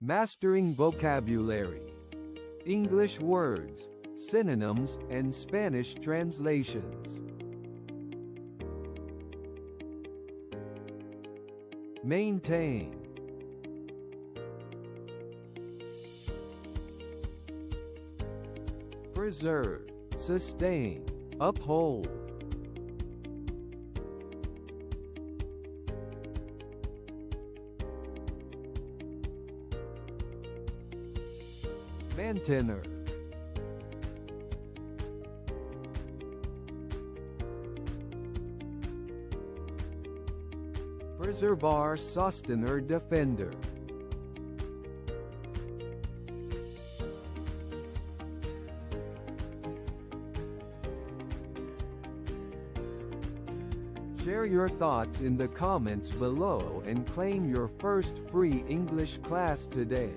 Mastering vocabulary, English words, synonyms, and Spanish translations. Maintain, preserve, sustain, uphold. Mantener, preservar, sostener, defender. Share your thoughts in the comments below and claim your first free English class today.